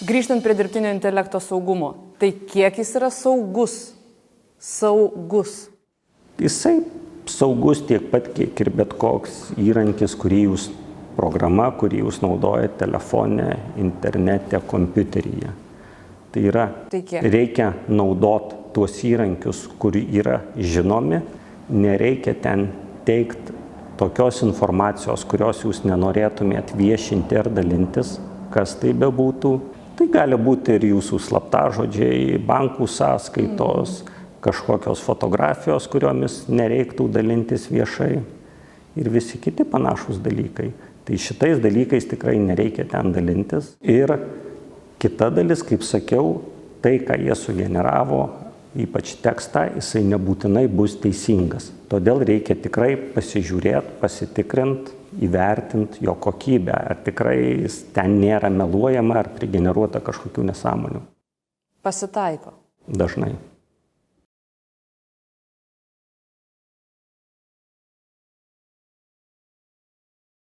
Grįžtant prie dirbtinio intelekto saugumo, tai kiek jis yra saugus? Jisai saugus tiek pat, kiek ir bet koks įrankis, programa, kurį jūs naudojate telefone, internete, kompiuteryje. Tai yra, reikia naudoti tuos įrankius, kurie yra žinomi, nereikia ten teikti tokios informacijos, kurios jūs nenorėtumėt viešinti ar dalintis, kas tai bebūtų. Tai gali būti ir jūsų slaptažodžiai, bankų sąskaitos, kažkokios fotografijos, kuriomis nereiktų dalintis viešai ir visi kiti panašūs dalykai. Tai šitais dalykais tikrai nereikia ten dalintis. Ir kita dalis, kaip sakiau, tai, ką jie sugeneravo, ypač tekstą, jisai nebūtinai bus teisingas. Todėl reikia tikrai pasižiūrėti, pasitikrinti, įvertinti jo kokybę, ar tikrai ten nėra meluojama, ar prigeneruota kažkokių nesąmonių. Pasitaiko. Dažnai.